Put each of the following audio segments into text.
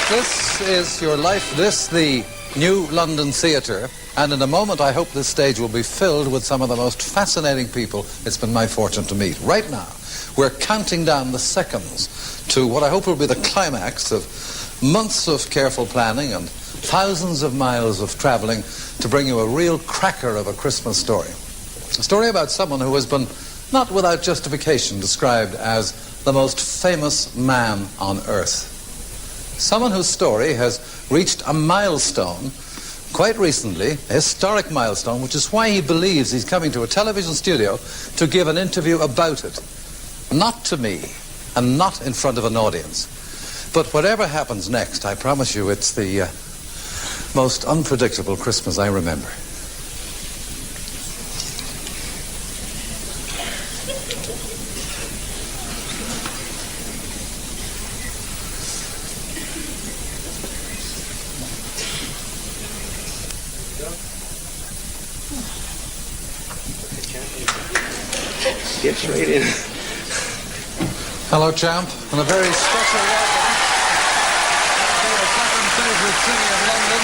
This is your life, this the New London Theatre, and in a moment I hope this stage will be filled with some of the most fascinating people it's been my fortune to meet. Right now, we're counting down the seconds to what I hope will be the climax of months of careful planning and thousands of miles of travelling to bring you a real cracker of a Christmas story. A story about someone who has been, not without justification, described as the most famous man on earth. Someone whose story has reached a milestone quite recently, a historic milestone, which is why he believes he's coming to a television studio to give an interview about it. Not to me, and not in front of an audience. But whatever happens next, I promise you it's the most unpredictable Christmas I remember. Get straight in. Hello, champ, and a very special welcome to your second favorite city of London.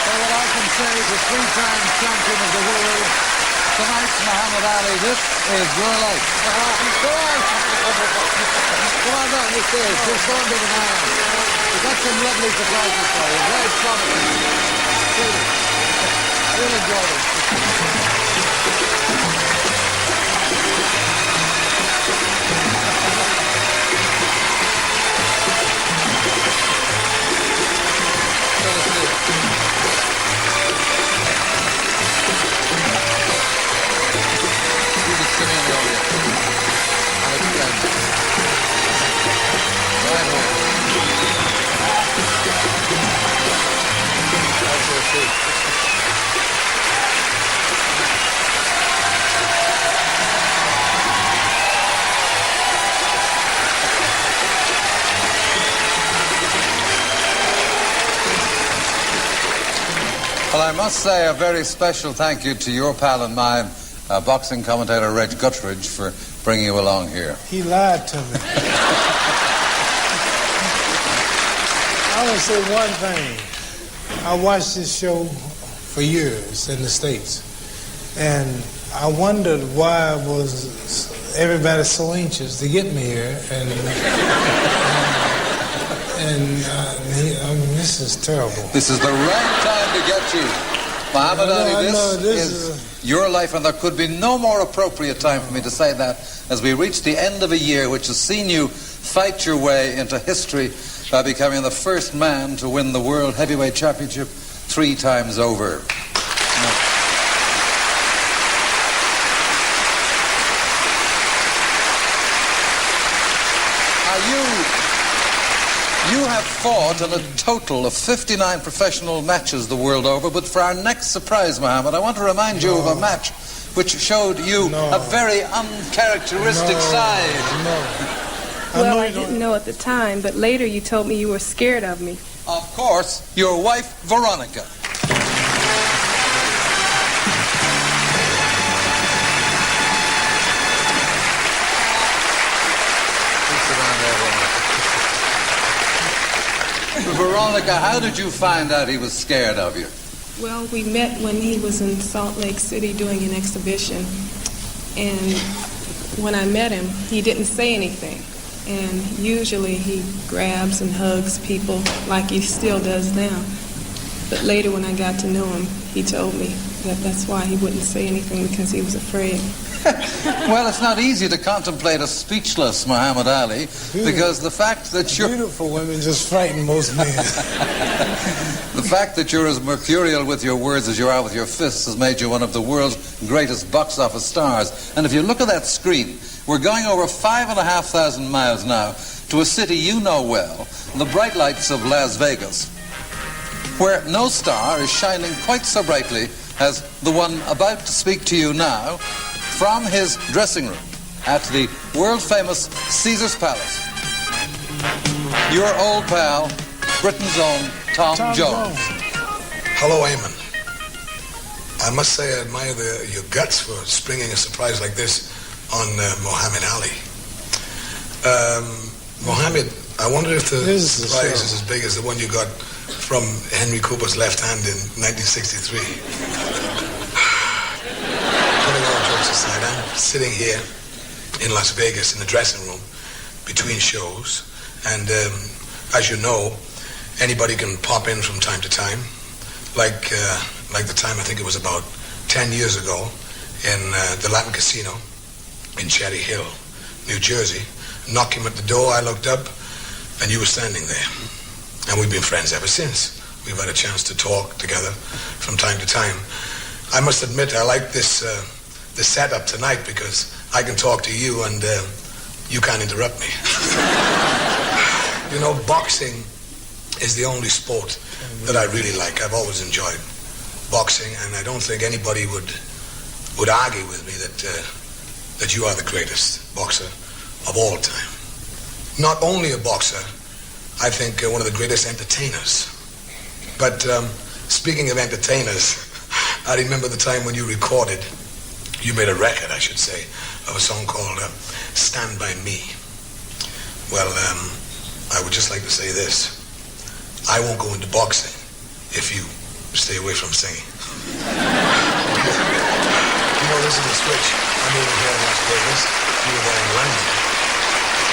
For what I can say is a three-time champion of the world. Tonight's Muhammad Ali, this is your life. Go on! Come on down the stage, just on to the man. We've got some lovely surprises for you. Very promising. Really enjoyed it. Well, I must say a very special thank you to your pal and mine, boxing commentator Reg Guttridge, for bringing you along here. He lied to me. I want to say one thing. I watched this show for years in the States, and I wondered why was everybody so anxious to get me here, and this is terrible. This is the right time to get you. Muhammad Ali, this is your life, and there could be no more appropriate time for me to say that as we reach the end of a year which has seen you fight your way into history by becoming the first man to win the World Heavyweight Championship 3 times over. You have fought in a total of 59 professional matches the world over, but for our next surprise, Muhammad, I want to remind you of a match which showed you a very uncharacteristic side. Well, I didn't know at the time, but later you told me you were scared of me. Of course, your wife, Veronica. Veronica, how did you find out he was scared of you? Well, we met when he was in Salt Lake City doing an exhibition, and when I met him, he didn't say anything. And usually he grabs and hugs people like he still does now. But later when I got to know him, he told me that that's why he wouldn't say anything, because he was afraid. Well, it's not easy to contemplate a speechless Muhammad Ali, because the fact that you're... Beautiful women just frighten most men. The fact that you're as mercurial with your words as you are with your fists has made you one of the world's greatest box office stars. And if you look at that screen, we're going over 5,500 miles now to a city you know well, the bright lights of Las Vegas, where no star is shining quite so brightly as the one about to speak to you now from his dressing room at the world-famous Caesar's Palace. Your old pal, Britain's own Tom Jones. Hello, Eamon. I must say I admire your guts for springing a surprise like this on Muhammad Ali. Muhammad, I wonder if the This is the surprise show. is as big as the one you got from Henry Cooper's left hand in 1963. Putting all jokes aside, I'm sitting here in Las Vegas in the dressing room between shows, and as you know, anybody can pop in from time to time, like the time, I think it was about 10 years ago, in the Latin Casino in Cherry Hill, New Jersey. Knocked him at the door, I looked up, and you were standing there. And we've been friends ever since. We've had a chance to talk together from time to time. I must admit, I like this setup tonight because I can talk to you and you can't interrupt me. You know, boxing is the only sport that I really like. I've always enjoyed boxing, and I don't think anybody would argue with me that you are the greatest boxer of all time. Not only a boxer, I think one of the greatest entertainers. But speaking of entertainers, I remember the time when you made a record, I should say, of a song called Stand By Me. Well, I would just like to say this. I won't go into boxing if you stay away from singing. You know, this is the switch. I'm over here in Las Vegas. You were there in London.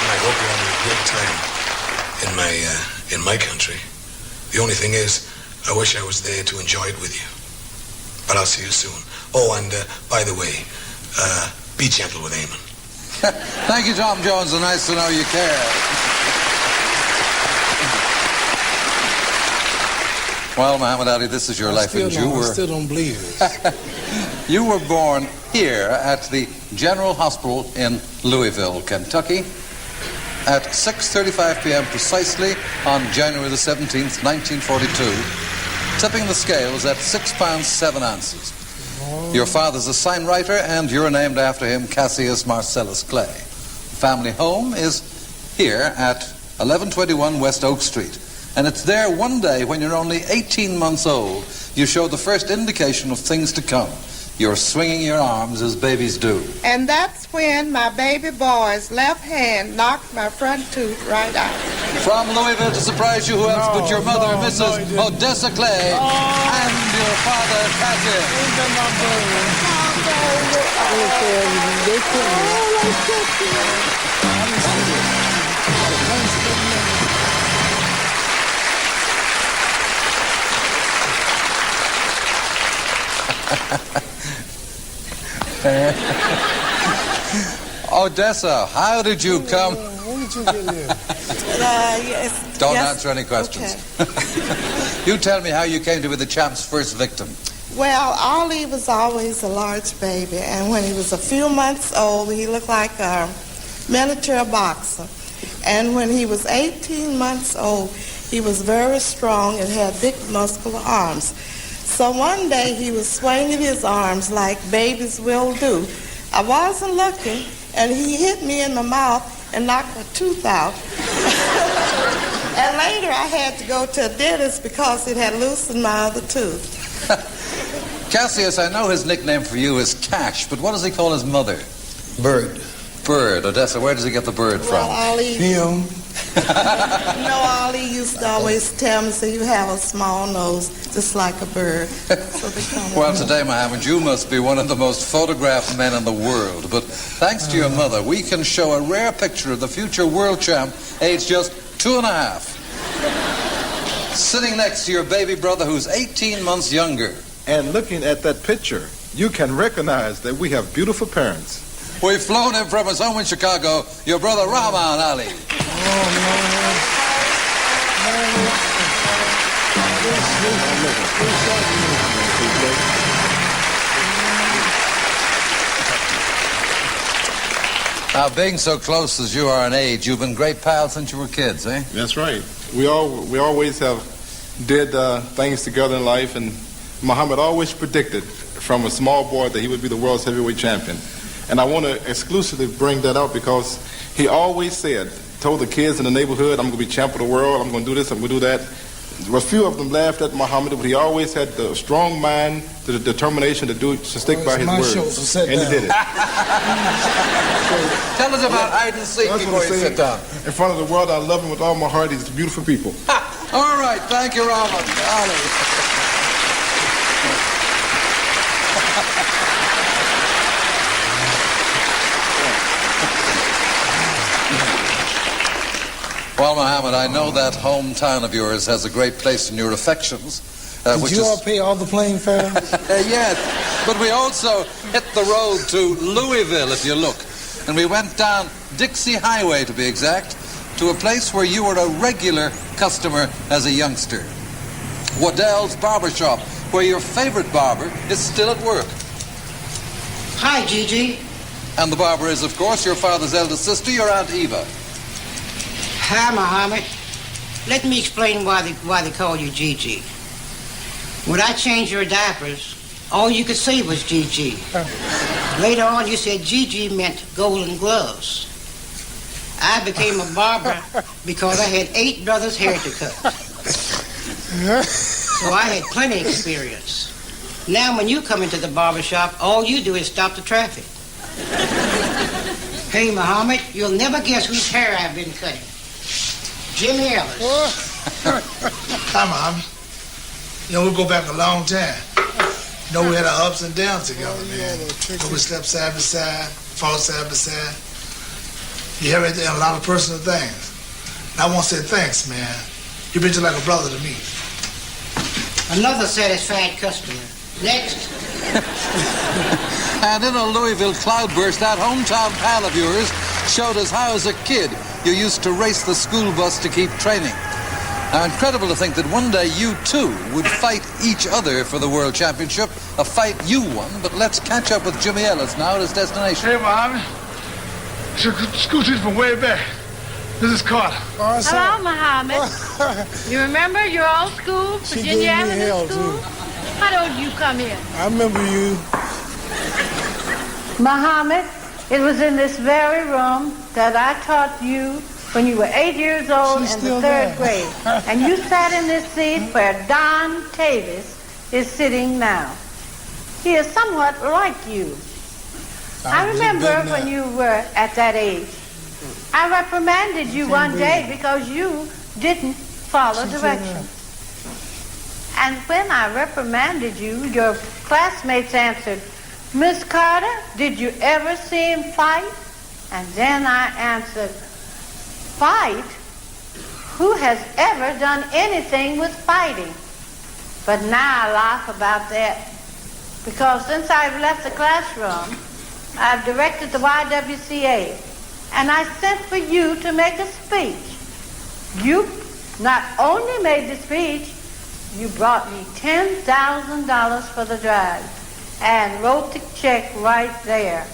And I hope you're having a great time in my country. The only thing is, I wish I was there to enjoy it with you. But I'll see you soon. Oh, and by the way, be gentle with Eamon. Thank you, Tom Jones. And nice to know you care. Well, Muhammad Ali, this is your life, and I still don't believe this. You were born here at the General Hospital in Louisville, Kentucky, at 6:35 p.m. precisely on January the 17th, 1942, tipping the scales at 6 pounds 7 ounces. Your father's a sign writer, and you're named after him, Cassius Marcellus Clay. Family home is here at 1121 West Oak Street. And it's there one day when you're only 18 months old, you show the first indication of things to come. You're swinging your arms as babies do. And that's when my baby boy's left hand knocked my front tooth right out. From Louisville, to surprise you, who else but your mother, Mrs. Odessa Clay, and your father, Cassius. Odessa, how did you come? When did you get here? Yes. Don't yes. answer any questions. Okay. You tell me how you came to be the champ's first victim. Well, Ali was always a large baby, and when he was a few months old, he looked like a miniature boxer. And when he was 18 months old, he was very strong and had big muscular arms. So one day he was swinging his arms like babies will do. I wasn't looking, and he hit me in the mouth and knocked a tooth out. And later I had to go to a dentist because it had loosened my other tooth. Cassius, I know his nickname for you is Cash, but what does he call his mother? Bird. Bird. Odessa, where does he get the bird from? Well, Ali, Him. Ali used to always tell me, say, you have a small nose, just like a bird. So they call me Well, today, Muhammad, you must be one of the most photographed men in the world. But thanks to your mother, we can show a rare picture of the future world champ, aged just 2.5. Sitting next to your baby brother, who's 18 months younger. And looking at that picture, you can recognize that we have beautiful parents. We've flown him from his home in Chicago, your brother Rahaman Ali. Now, being so close as you are in age, you've been great pals since you were kids, eh? That's right. We always have did things together in life, and Muhammad always predicted from a small boy that he would be the world's heavyweight champion. And I want to exclusively bring that out because he always told the kids in the neighborhood, I'm going to be champ of the world, I'm going to do this, I'm going to do that. a few of them laughed at Muhammad, but he always had the strong mind, the determination to stick by his word. And he did it. Tell us about hide and seek before you sit down. In front of the world, I love him with all my heart. He's beautiful people. All right, thank you, Rahaman. Well, Muhammad, I know that hometown of yours has a great place in your affections. Did you all pay all the plane fares? Yes, but we also hit the road to Louisville, if you look. And we went down Dixie Highway, to be exact, to a place where you were a regular customer as a youngster. Waddell's Barbershop, where your favorite barber is still at work. Hi, Gigi. And the barber is, of course, your father's eldest sister, your Aunt Eva. Hi, Muhammad. Let me explain why they call you Gigi. When I changed your diapers, all you could say was Gigi. Later on, you said Gigi meant golden gloves. I became a barber because I had 8 brothers' hair to cut. So I had plenty of experience. Now, when you come into the barber shop, all you do is stop the traffic. Hey, Muhammad, you'll never guess whose hair I've been cutting. Jimmy Ellis. Hi, Muhammad. You know, we go back a long time. You know, we had our ups and downs together, man. We slept side by side, fought side by side. You have a lot of personal things. And I want to say thanks, man. You've been just like a brother to me. Another satisfied customer. Next. And in a Louisville cloudburst, that hometown pal of yours showed us how, as a kid, you used to race the school bus to keep training. Now, incredible to think that one day you, too, would fight each other for the World Championship, a fight you won. But let's catch up with Jimmy Ellis now at his destination. Hey, Muhammad. It's a school teacher from way back. This is Carter. Hello, Muhammad. You remember your old school, Virginia Avenue School? How old you come in? I remember you. Muhammad, it was in this very room that I taught you when you were 8 years old in the 3rd grade. And you sat in this seat where Don Tavis is sitting now. He is somewhat like you. I remember when you were at that age. I reprimanded you one day because you didn't follow directions. And when I reprimanded you, your classmates answered, Miss Carter, did you ever see him fight? And then I answered, fight? Who has ever done anything with fighting? But now I laugh about that because since I've left the classroom, I've directed the YWCA, and I sent for you to make a speech. You not only made the speech, you brought me $10,000 for the drive and wrote the check right there.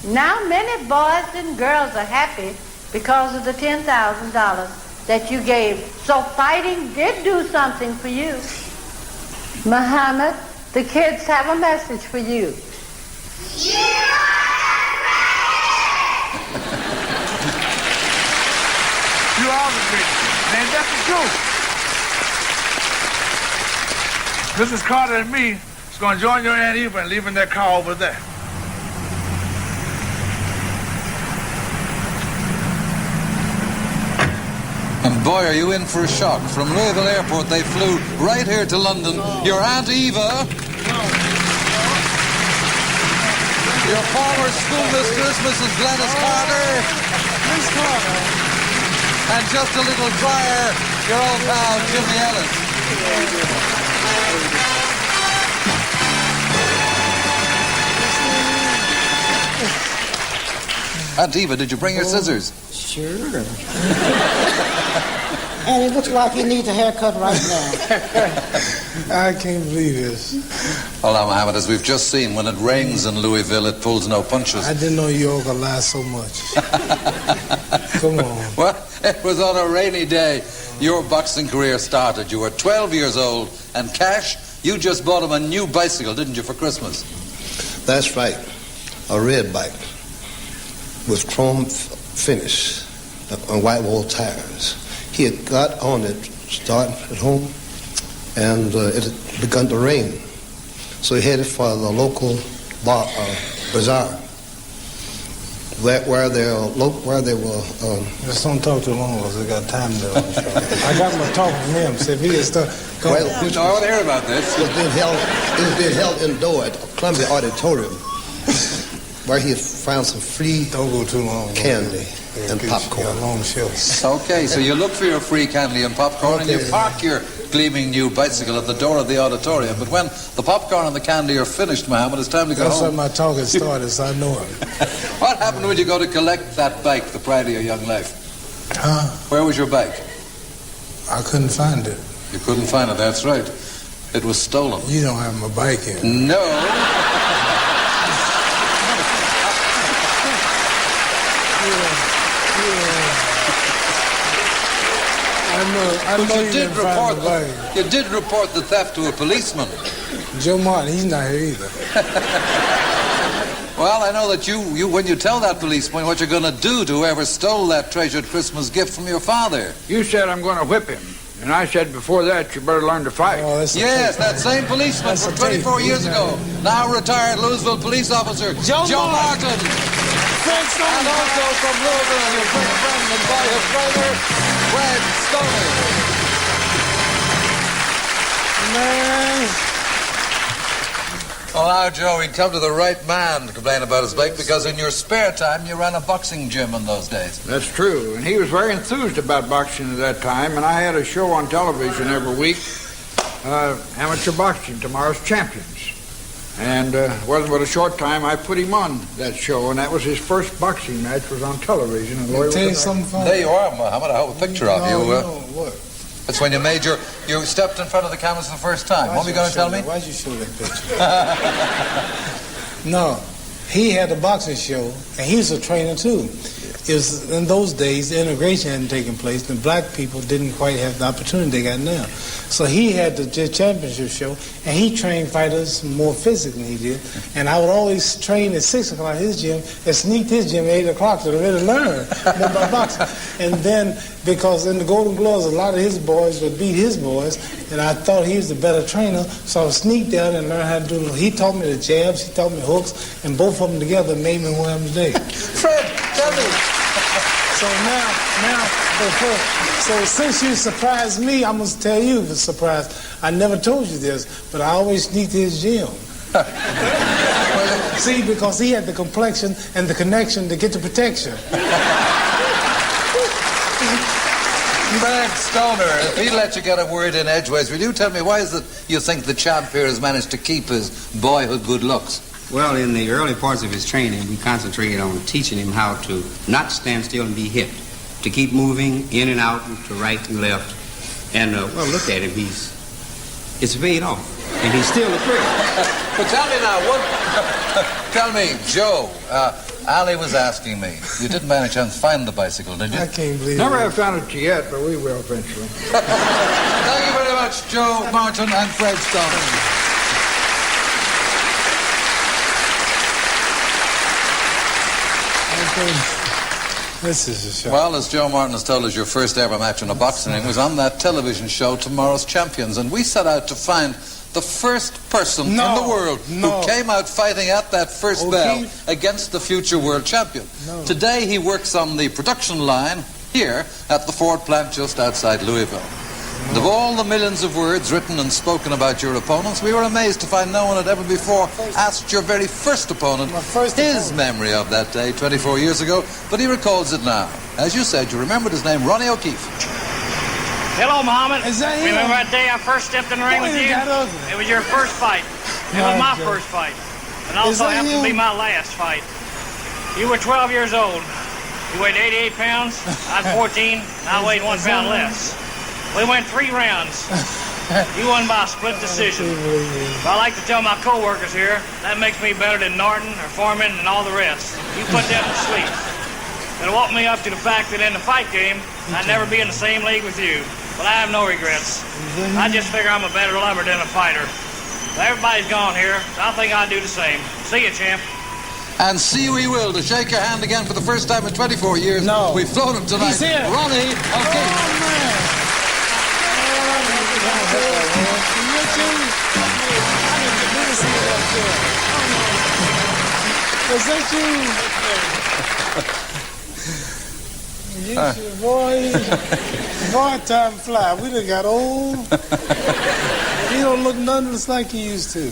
Now many boys and girls are happy because of the $10,000 that you gave. So fighting did do something for you. Muhammad, the kids have a message for you. You are the greatest, man. That's the truth. Mrs. Carter and me is going to join your Aunt Eva and leave in that car over there. And boy, are you in for a shock. From Louisville Airport, they flew right here to London. Your Aunt Eva, your former schoolmistress, Mrs. Gladys Carter, Miss Carter, and just a little prior, your old pal, Jimmy Ellis. Aunt Eva, did you bring your scissors? Sure. And it looks like he needs a haircut right now. I can't believe this. Well, now, Muhammad, as we've just seen, when it rains in Louisville, it pulls no punches. I didn't know you all could lie so much. Come on. Well, it was on a rainy day your boxing career started. You were 12 years old, and Cash, you just bought him a new bicycle, didn't you, for Christmas? That's right. A red bike with chrome finish on white wall tires. He had got on it starting at home, and it had begun to rain. So he headed for the local bazaar, where they were. Just don't talk too long, because I got time to. I got my talk from him. So if he gets stuck, I want to hear about this. It was being held indoor at Columbia Auditorium, where he found some free don't go too long, candy and popcorn. Long shelves. Okay, so you look for your free candy and popcorn, and you park your gleaming new bicycle at the door of the auditorium. But when the popcorn and the candy are finished, Mohammed, it's time to go That's home. when my talk has started, so I know it. What happened when you go to collect that bike, the pride of your young life? Where was your bike? I couldn't find it. You couldn't find it, that's right. It was stolen. You don't have my bike here. No. I know you did report the theft to a policeman. Joe Martin, he's not here either. Well, I know that you when you tell that policeman what you're going to do to whoever stole that treasured Christmas gift from your father. You said I'm going to whip him. And I said before that, you better learn to fight. Oh, yes, that same policeman from 24 years ago. Now retired Louisville police officer, Joe Martin. And also from Louisville, your great friend and boyhood brother, Fred Stoner. Man. Well, now, Joe, he'd come to the right man to complain about his bike, because in your spare time you ran a boxing gym in those days. That's true. And he was very enthused about boxing at that time, and I had a show on television every week, Amateur Boxing, Tomorrow's Champions. And wasn't but a short time I put him on that show, and that was his first boxing match, was on television. And there you are, Mohammed. I have a picture of you. What? That's when you made you stepped in front of the cameras for the first time. What were you going to tell me? Why'd you show that picture? No, he had a boxing show, and he was a trainer too. It was, in those days, the integration hadn't taken place, and black people didn't quite have the opportunity they got now. So he had the championship show, and he trained fighters more physically than he did. And I would always train at 6 o'clock at his gym and sneak his gym at 8 o'clock to really learn more about boxing. And then, because in the Golden Gloves, a lot of his boys would beat his boys, and I thought he was the better trainer, so I would sneak down and learn how to do it. He taught me the jabs, he taught me hooks, and both of them together made me who I am today. Fred, tell me. So since you surprised me, I must tell you the surprise. I never told you this, but I always sneaked to his gym. See, because he had the complexion and the connection to get the protection. Fred Stoner, if he let you get a word in edgeways, will you tell me why is it you think the champ here has managed to keep his boyhood good looks? Well, in the early parts of his training, we concentrated on teaching him how to not stand still and be hit, to keep moving in and out, to right and left. And, well, look at him. It's paid off. And he's still a threat. But tell me now, tell me, Joe, Ali was asking me, you didn't by any chance find the bicycle, did you? I can't believe Never have found it yet, but we will eventually. Thank you very much, Joe Martin and Fred Stoner. This is a show. Well, as Joe Martin has told us, your first ever match in a boxing ring was on that television show, Tomorrow's Champions, and we set out to find the first person in the world who came out fighting at that first bell against the future world champion. Today he works on the production line here at the Ford plant just outside Louisville. And of all the millions of words written and spoken about your opponents, we were amazed to find no one had ever before asked your very first opponent his memory of that day 24 years ago, but he recalls it now. As you said, you remembered his name, Ronnie O'Keefe. Hello, Muhammad. Is that him? Remember that day I first stepped in the ring with you? It was your first fight. It was my first fight. And also happened to be my last fight. You were 12 years old. You weighed 88 pounds. I was 14. And I weighed 1 pound less. We went 3 rounds. You won by a split decision. But I like to tell my co-workers here, that makes me better than Norton or Foreman and all the rest. You put them to sleep. It'll walk me up to the fact that in the fight game, I'd never be in the same league with you. But I have no regrets. I just figure I'm a better lover than a fighter. But everybody's gone here, so I think I'd do the same. See you, champ. And see we will, to shake your hand again for the first time in 24 years. No. We've flown him tonight. He's here. Ronnie O'Keefe. Oh, man. Was that you? Boy, time fly. We done got old. You don't look nothing like you used to.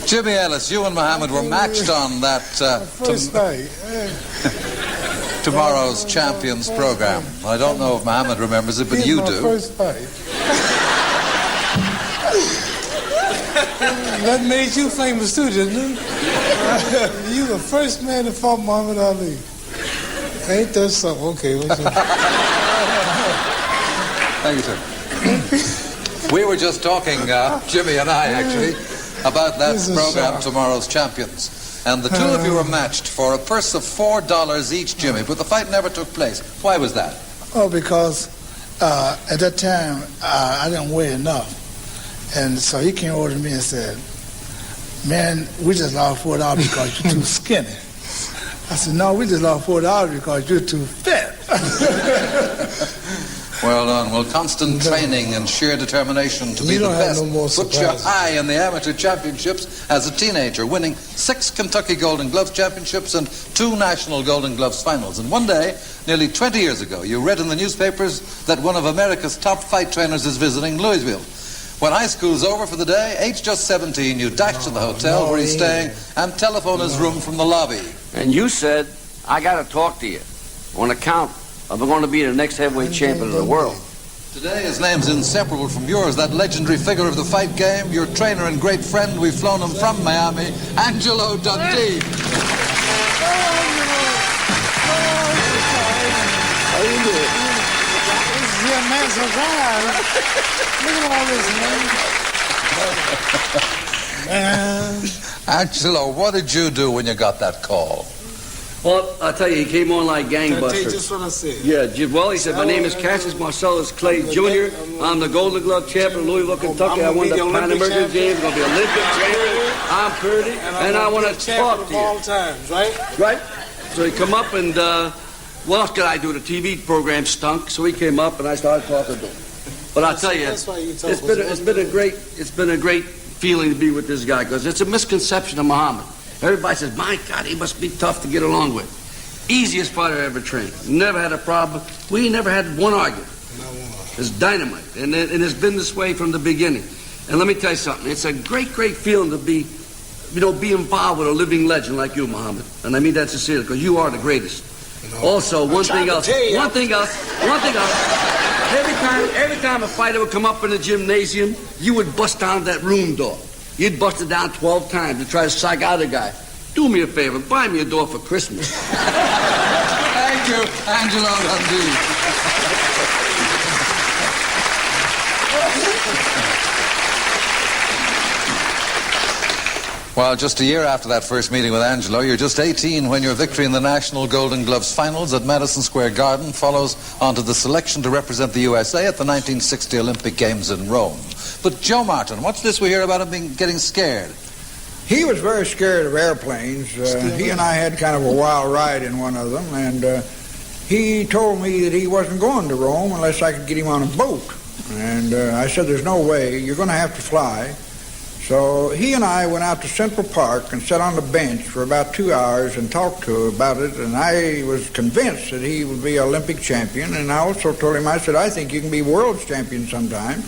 Jimmy Ellis, you and Muhammad were matched on that first night. tomorrow's Champions program. I don't know if Muhammad remembers it, but you do. First fight. That made you famous too, didn't it? You the first man to fought Muhammad Ali. Ain't that something? Okay, what's that? Thank you, sir. We were just talking, Jimmy and I actually, about that program, Tomorrow's Champions. And the two of you were matched for a purse of $4 each, Jimmy, but the fight never took place. Why was that? Oh, because at that time, I didn't weigh enough. And so he came over to me and said, man, we just lost $4 because you're too skinny. I said, no, we just lost $4 because you're too fat. Well done. Well, constant training and sheer determination to be the best put you high in the amateur championships as a teenager, winning 6 Kentucky Golden Gloves championships and 2 National Golden Gloves finals. And one day, nearly 20 years ago, you read in the newspapers that one of America's top fight trainers is visiting Louisville. When high school's over for the day, aged just 17, you dash to the hotel where he's staying and telephone his room from the lobby. And you said, I got to talk to you on account of going to be the next heavyweight champion of the world. Today, his name's inseparable from yours, that legendary figure of the fight game, your trainer and great friend. We've flown him from Miami, Angelo Dundee. How you doing? This is your man surprise. Look at all this, man. Angelo, what did you do when you got that call? Well, I'll tell you, he came on like gangbusters. I'll tell you just what I said. Yeah, well, he said, my name is Cassius Marcellus Clay Jr. I'm the Golden Glove champion of Louisville, Kentucky. I won the Pan American Games. I'm going to be Olympic champion. I'm pretty, and I want to talk to you. All times, right? Right? So he come up and, what else could I do? The TV program stunk, so he came up and I started talking to him. But I'll tell you, it's been a great feeling to be with this guy, because it's a misconception of Muhammad. Everybody says, my God, he must be tough to get along with. Easiest fighter I ever trained. Never had a problem. We never had one argument. It's dynamite. And it's been this way from the beginning. And let me tell you something. It's a great, great feeling to be involved with a living legend like you, Muhammad. And I mean that sincerely, because you are the greatest. Also, one thing else. Every time a fighter would come up in the gymnasium, you would bust down that room door. You'd bust it down 12 times to try to psych out a guy. Do me a favor, buy me a door for Christmas. Thank you, Angelo Dundee. Well, just a year after that first meeting with Angelo, you're just 18 when your victory in the National Golden Gloves finals at Madison Square Garden follows onto the selection to represent the USA at the 1960 Olympic Games in Rome. But Joe Martin, what's this we hear about him getting scared? He was very scared of airplanes. He and I had kind of a wild ride in one of them, and he told me that he wasn't going to Rome unless I could get him on a boat. And I said, there's no way. You're going to have to fly. So he and I went out to Central Park and sat on the bench for about 2 hours and talked to him about it, and I was convinced that he would be Olympic champion, and I also told him, I said, I think you can be world champion sometime,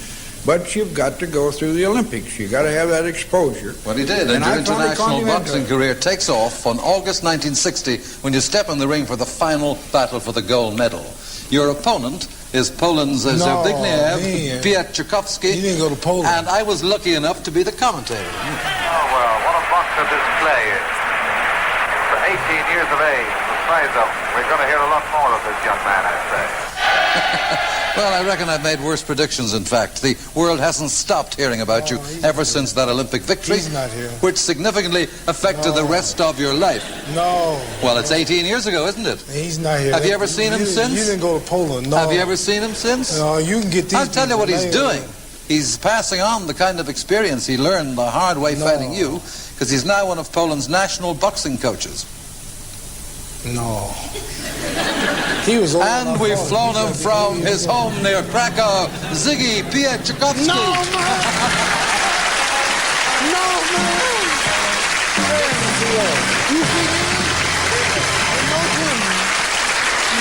but you've got to go through the Olympics. You've got to have that exposure. Well, he did, and your international boxing career takes off on August 1960 when you step in the ring for the final battle for the gold medal. Your opponent is Poland's Zbigniew Pietrzykowski. He didn't go to Poland. And I was lucky enough to be the commentator. Oh, well, what a boxer this Clay is. For 18 years of age, the size of him. We're going to hear a lot more of this young man, I'd say. Well, I reckon I've made worse predictions, in fact. The world hasn't stopped hearing about you ever since that Olympic victory, which significantly affected the rest of your life. No. Well, it's 18 years ago, isn't it? He's not here. Have you ever seen him since? You didn't go to Poland, no. Have you ever seen him since? No, you can get these. I'll tell you what he's doing. He's passing on the kind of experience he learned the hard way fighting you, because he's now one of Poland's national boxing coaches. No. He was over. And we've flown him from his home near Krakow, Ziggy Pietchikowski. No, man! No, man! You think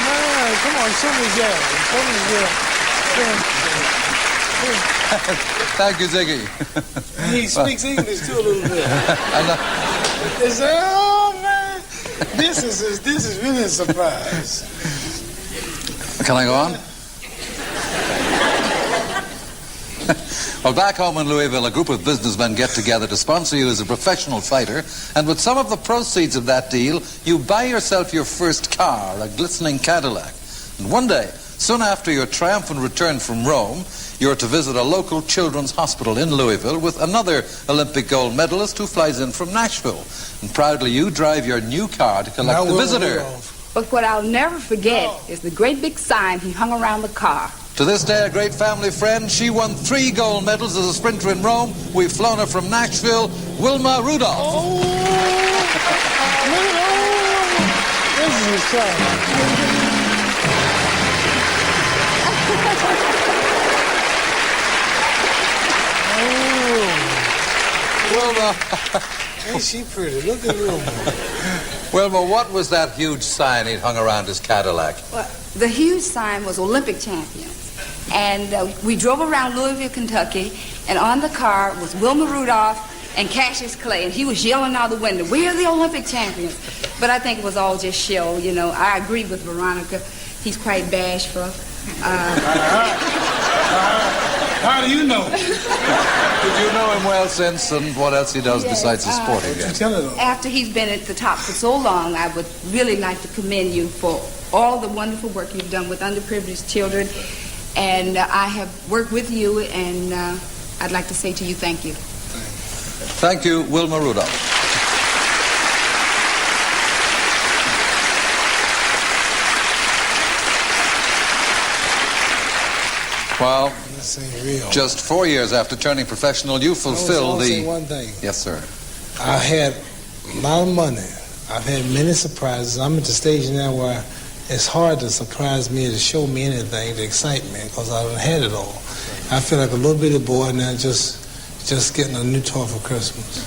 man, come on, show me that. Thank you, Ziggy. He speaks English too a little bit. Is that, oh man, this is really a surprise. Can I go on? Well, back home in Louisville, a group of businessmen get together to sponsor you as a professional fighter, and with some of the proceeds of that deal, you buy yourself your first car, a glistening Cadillac. And one day, soon after your triumphant return from Rome, you're to visit a local children's hospital in Louisville with another Olympic gold medalist who flies in from Nashville. And proudly you drive your new car to collect the visitor. But what I'll never forget is the great big sign he hung around the car. To this day, a great family friend. She won 3 gold medals as a sprinter in Rome. We've flown her from Nashville, Wilma Rudolph. Oh, this is a shame. Wilma. Ain't she pretty? Look at Wilma. Wilma, what was that huge sign he'd hung around his Cadillac? Well, the huge sign was Olympic champions. And we drove around Louisville, Kentucky, and on the car was Wilma Rudolph and Cassius Clay, and he was yelling out the window, "We are the Olympic champions." But I think it was all just show, you know. I agree with Veronica. He's quite bashful. How do you know? Did you know him well since, and what else he does besides his sporting game? After he's been at the top for so long, I would really like to commend you for all the wonderful work you've done with underprivileged children. And I have worked with you, and I'd like to say to you, thank you. Thank you, Wilma Rudolph. Well, just 4 years after turning professional, you fulfilled the... Say one thing. Yes, sir. I had a lot of money. I've had many surprises. I'm at the stage now where it's hard to surprise me, to show me anything, to excite me, because I haven't had it all. I feel like a little bitty boy now, just getting a new toy for Christmas.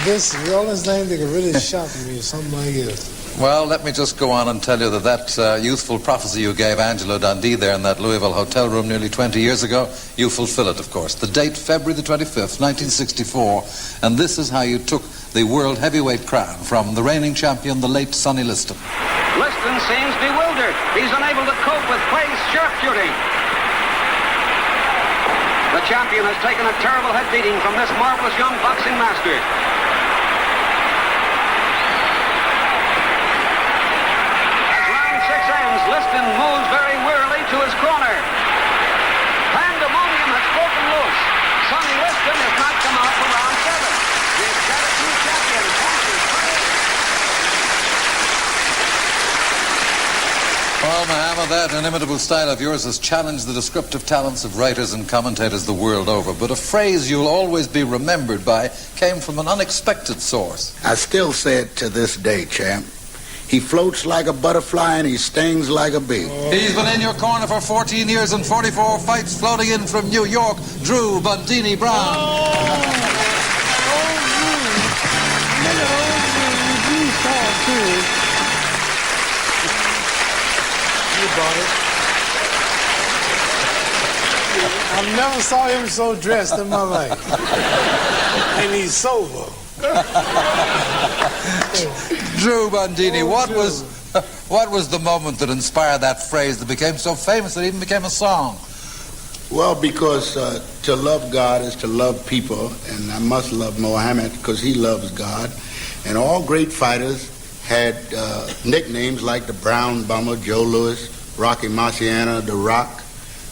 This is the only thing that can really shock me, something like this. Well, let me just go on and tell you that youthful prophecy you gave Angelo Dundee there in that Louisville hotel room nearly 20 years ago, you fulfill it, of course. The date, February the 25th, 1964, and this is how you took the world heavyweight crown from the reigning champion, the late Sonny Liston. Liston seems bewildered. He's unable to cope with Clay's sharpshooting. The champion has taken a terrible head beating from this marvelous young boxing master. Liston moves very wearily to his corner. Pandemonium has broken loose. Sonny Liston has not come out for round 7. He's got a new champion. Well, Muhammad, that inimitable style of yours has challenged the descriptive talents of writers and commentators the world over. But a phrase you'll always be remembered by came from an unexpected source. I still say it to this day, champ. He floats like a butterfly and he stings like a bee. He's been in your corner for 14 years and 44 fights, floating in from New York, Drew Bundini Brown. I never saw him so dressed in my life. And he's sober. Drew Bundini, what was the moment that inspired that phrase that became so famous that it even became a song? Well, because to love God is to love people, and I must love Mohammed because he loves God. And all great fighters had nicknames like the Brown Bomber, Joe Louis, Rocky Marciano, The Rock,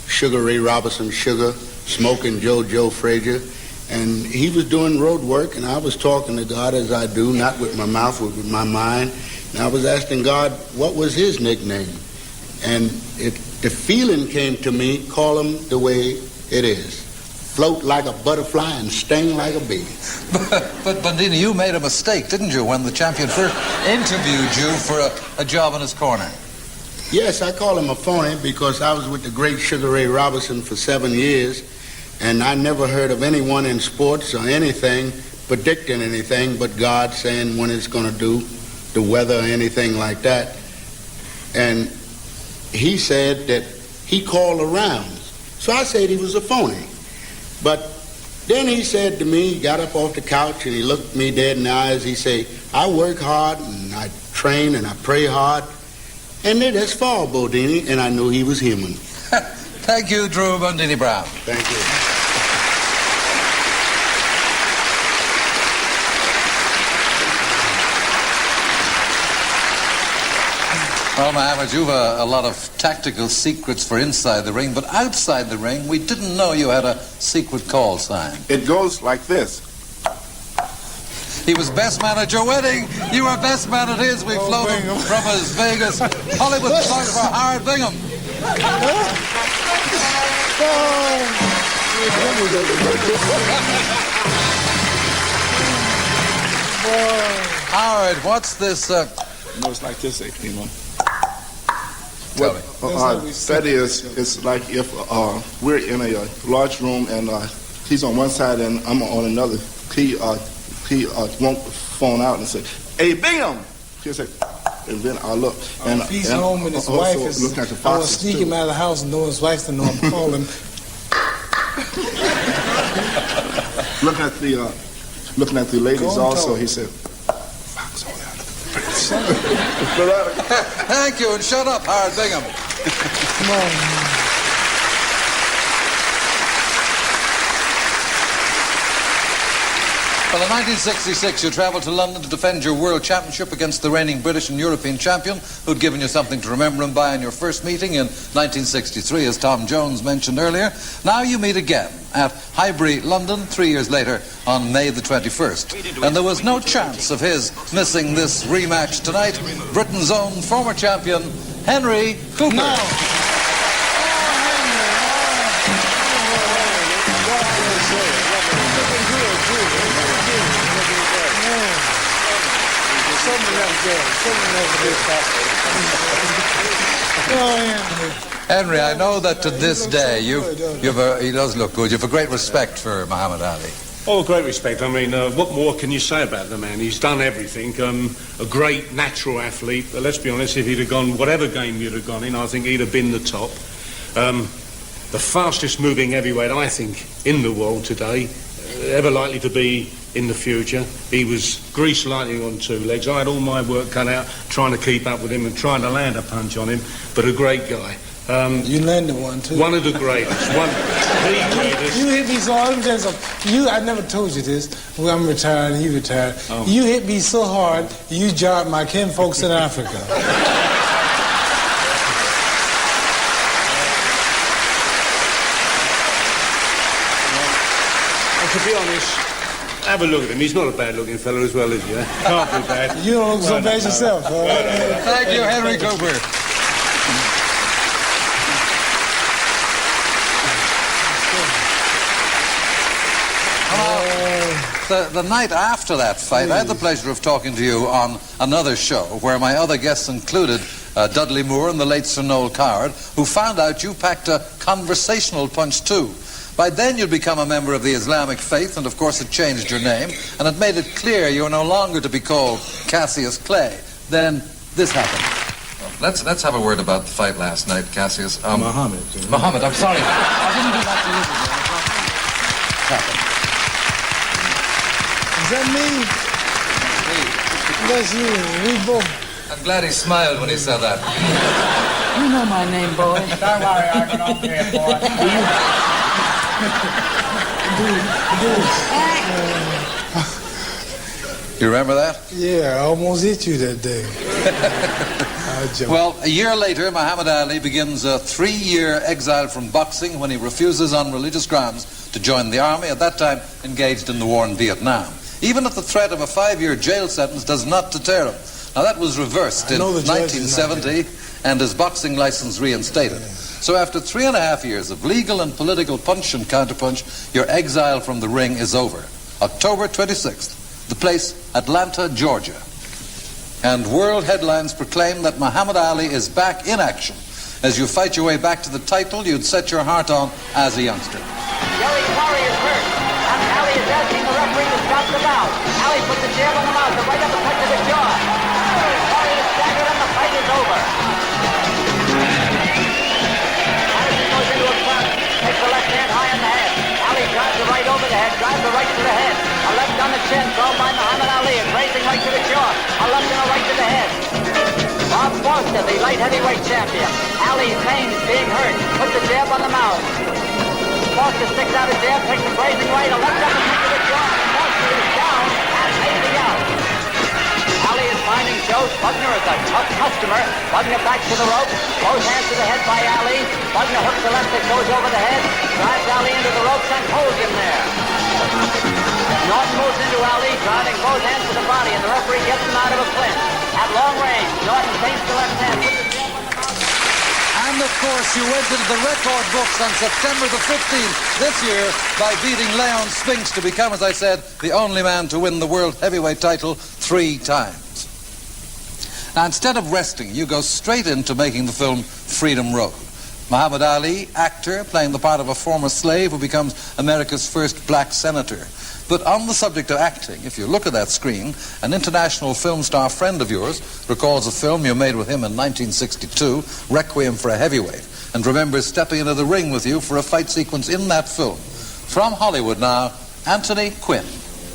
Sugar Ray Robinson, Sugar, Smoking Joe Frazier. And he was doing road work, and I was talking to God as I do, not with my mouth, but with my mind. And I was asking God, what was his nickname? And the feeling came to me, call him the way It is. Float like a butterfly and sting like a bee. But Bundini, you made a mistake, didn't you, when the champion first interviewed you for a job in his corner? Yes, I call him a phony because I was with the great Sugar Ray Robinson for 7 years, and I never heard of anyone in sports or anything predicting anything but God saying when it's going to do, the weather or anything like that. And he said that he called around. So I said he was a phony. But then he said to me, he got up off the couch and he looked me dead in the eyes. He said, I work hard and I train and I pray hard. And that's fall, Bundini, and I knew he was human. Thank you, Drew Bundini Brown. Thank you. Well, Mohammed, you've a lot of tactical secrets for inside the ring, but outside the ring, we didn't know you had a secret call sign. It goes like this. He was best man at your wedding. You were best man at his. We flew him from his Vegas Hollywood photographer Howard Bingham. Howard, what's this? No, it's like this, you know. Tell me. That is, it's like if we're in a large room and he's on one side and I'm on another. He won't phone out and say, "Hey, Bingham!" He'll say, and then I'll look. And if he's home and his wife is, I will sneak him out of the house and know his wife to know I'm calling. Looking at the ladies also, he said, Thank you, and shut up, Howard Bingham. Come on. Well, in 1966, you travelled to London to defend your world championship against the reigning British and European champion, who'd given you something to remember him by in your first meeting in 1963, as Tom Jones mentioned earlier. Now you meet again at Highbury, London, 3 years later on May the 21st. And there was no chance of his missing this rematch tonight. Britain's own former champion, Henry Cooper. No. Henry, I know that to this day he does look good. You have a great respect for Muhammad Ali. Oh, great respect. I mean, what more can you say about the man? He's done everything. A great natural athlete. But let's be honest, if he'd have gone, whatever game you'd have gone in, I think he'd have been the top. The fastest moving heavyweight, I think, in the world today. Ever likely to be in the future. He was greased lightning on two legs. I had all my work cut out trying to keep up with him and trying to land a punch on him, but a great guy. You landed one too. One of the greatest. The greatest. You hit me so hard. I never told you this. Well, I'm retired and he retired. Oh. You hit me so hard, you jarred my kin folks in Africa. To be honest, have a look at him. He's not a bad-looking fellow as well, is he? Can't be bad. You don't look so bad yourself. Thank you, Henry Cooper. The night after that fight, I had the pleasure of talking to you on another show where my other guests included Dudley Moore and the late Sir Noel Coward, who found out you packed a conversational punch too. By then you'd become a member of the Islamic faith, and of course it changed your name, and it made it clear you were no longer to be called Cassius Clay. Then this happened. Let's have a word about the fight last night, Cassius. Muhammad, I'm sorry. I didn't do that to you. Is that me? That's you. We both. I'm glad he smiled when he said that. You know my name, boy. Don't worry, I can open it, boy. You remember that? Yeah, I almost hit you that day. Well, a year later, Muhammad Ali begins a 3-year exile from boxing when he refuses on religious grounds to join the army, at that time engaged in the war in Vietnam. Even if the threat of a 5-year jail sentence does not deter him. Now that was reversed in 1970 and his boxing license reinstated. So after 3.5 years of legal and political punch and counterpunch, your exile from the ring is over. October 26th, the place Atlanta, Georgia. And world headlines proclaim that Muhammad Ali is back in action as you fight your way back to the title you'd set your heart on as a youngster. Jerry Curry is hurt, and Ali is asking the referee to stop the bout. Ali puts the jab on the mouth, the right uppercut to the jaw. Curry is staggered and the fight is over. Anderson goes into a front, takes the left hand high on the head. Ali drives the right over the head, drives the right to the head. A left on the chin thrown by Muhammad Ali, and raising right to the jaw. A left and a right to the head. Bob Foster, the light heavyweight champion. Ali feigns being hurt, puts the jab on the mouth. Foster sticks out a jab, takes the blazing right, a left uppercut to the jaw. Foster is down and facing out. Ali is finding Joe Bugner as a tough customer. Bugner back to the rope, both hands to the head by Ali. Bugner hooks the left that goes over the head, drives Ali into the ropes and holds him there. Norton moves into Ali, driving both hands to the body, and the referee gets him out of a clinch. At long range, Norton feints the left hand, puts the jab on the mouth. And of course, you went into the record books on September the 15th this year by beating Leon Spinks to become, as I said, the only man to win the world heavyweight title 3 times. Now, instead of resting, you go straight into making the film Freedom Road. Muhammad Ali, actor, playing the part of a former slave who becomes America's first black senator. But on the subject of acting, if you look at that screen, an international film star friend of yours recalls a film you made with him in 1962, Requiem for a Heavyweight, and remembers stepping into the ring with you for a fight sequence in that film. From Hollywood now, Anthony Quinn.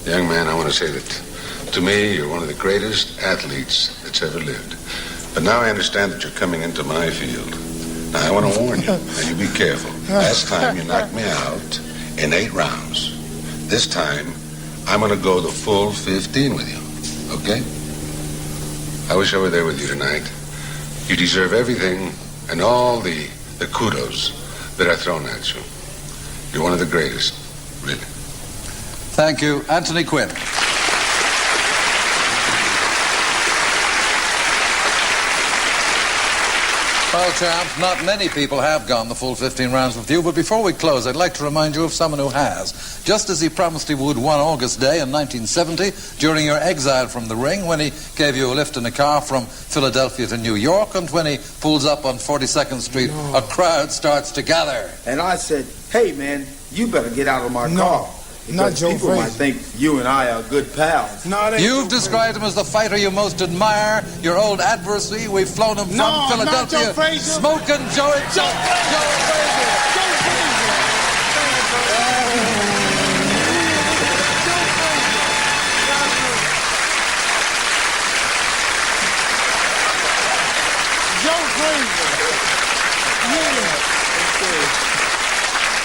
Young man, I want to say that to me, you're one of the greatest athletes that's ever lived. But now I understand that you're coming into my field. Now, I want to warn you, and you be careful. Last time you knocked me out in 8 rounds. This time, I'm going to go the full 15 with you, okay? I wish I were there with you tonight. You deserve everything and all the kudos that are thrown at you. You're one of the greatest, really. Thank you, Anthony Quinn. Well, champ, not many people have gone the full 15 rounds with you, but before we close, I'd like to remind you of someone who has. Just as he promised he would one August day in 1970, during your exile from the ring, when he gave you a lift in a car from Philadelphia to New York, and when he pulls up on 42nd Street, a crowd starts to gather. And I said, hey, man, you better get out of my car. Not Joe people Frazier. might think you and I are good pals. You've described him as the fighter you most admire, your old adversary. We've flown him from Philadelphia. Not Joe Frazier. Smoking Joe Frazier.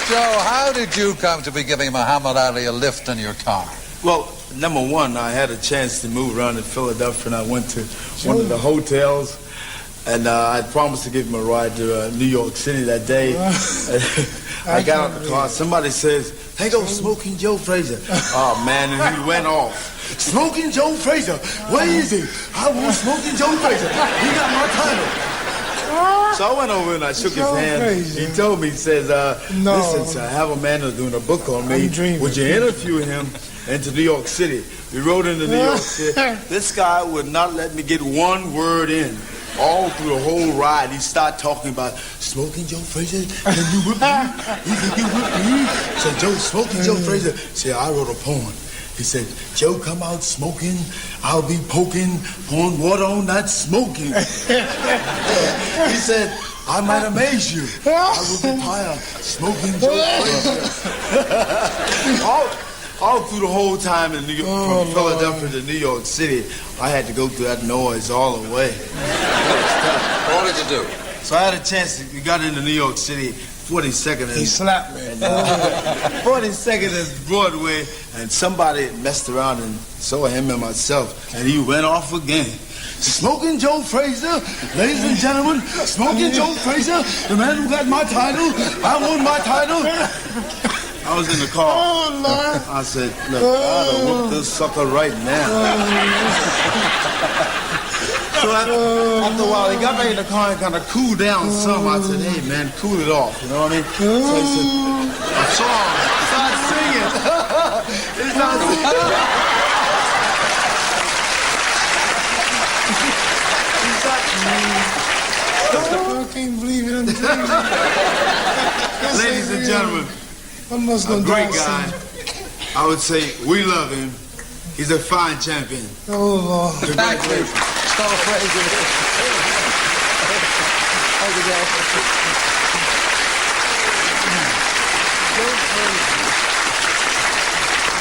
Joe, how did you come to be giving Muhammad Ali a lift in your car? Well, number one, I had a chance to move around in Philadelphia, and I went to one of the hotels, and I promised to give him a ride to New York City that day. I got out of the car. Somebody says, "Hey, go Smoking Joe Frazier." Oh, man, and he went off. Smoking Joe Frazier. Where is he? I want Smoking Joe Frazier. He got my title. So I went over and I shook his hand. He told me, he says, listen, sir, I have a man that's doing a book on me. Would you interview him into New York City? We rode into New York City. This guy would not let me get one word in. All through the whole ride, he started talking about Smoking Joe Frazier. Can you whip me? Can you whip me? So Joe, Smoking Joe Frazier. See, I wrote a poem. He said, Joe, come out smoking. I'll be poking, pouring water on that smoking. He said, I might amaze you. I will be tired smoking Joe Frazier. all through the whole time in New York, from Philadelphia to New York City, I had to go through that noise all the way. What did you do? So I had a chance. We got into New York City, 42nd. He slapped me. 42nd and Broadway, and somebody messed around and saw him and myself, and he went off again. Smoking Joe Frazier, ladies and gentlemen, Smoking Joe Frazier, the man who got my title. I won my title. I was in the car. Oh, Lord. I said, look, I ought to whoop this sucker right now. So after a while, he got back in the car and kind of cooled down some. I said, hey, man, cool it off. You know what I mean? So he said, a song. He started singing. He started singing. I can't believe it. Ladies and gentlemen, a great guy. I would say we love him. He's a fine champion. Oh, Lord. Congratulations. Joe Frazier. Thank you, Joe.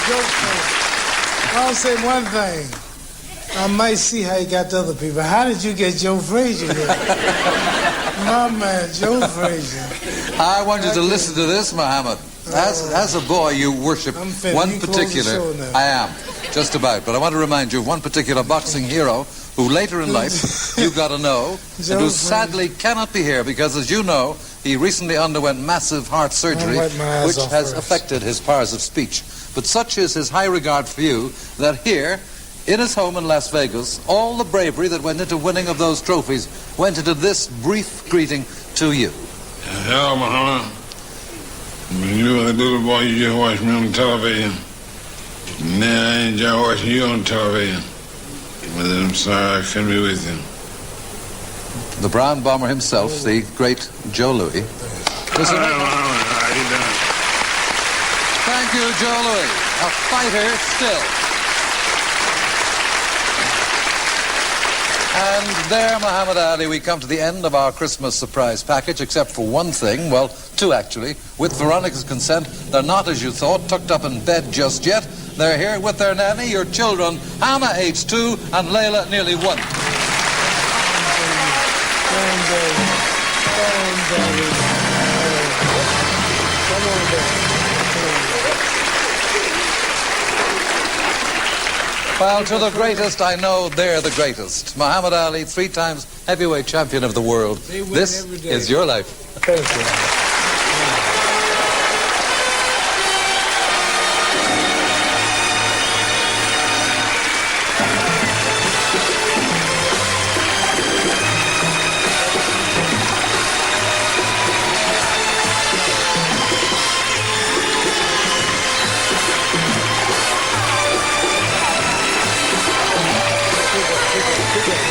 Joe Frazier. I'll say one thing. I might see how you got the other people. How did you get Joe Frazier here? My man, Joe Frazier. I want you to listen to this, Muhammad. As a boy, you worship one particular... I am, just about. But I want to remind you of one particular boxing hero who later in life you got to know, and who sadly cannot be here because, as you know, he recently underwent massive heart surgery, which has affected his powers of speech. But such is his high regard for you that here, in his home in Las Vegas, all the bravery that went into winning of those trophies went into this brief greeting to you. Hello, Muhammad. When you were a little boy, you just watched me on television. Now I enjoy watching you on television. But I'm sorry I couldn't be with you. The Brown Bomber himself, the great Joe Louis. Thank you, Joe Louis. A fighter still. And there, Muhammad Ali, we come to the end of our Christmas surprise package, except for one thing, well, two actually. With Veronica's consent, they're not, as you thought, tucked up in bed just yet. They're here with their nanny, your children, Hannah, age 2, and Layla, nearly 1. Well, to the greatest, I know they're the greatest. Muhammad Ali, 3 times heavyweight champion of the world. This is your life. Thank you. Look.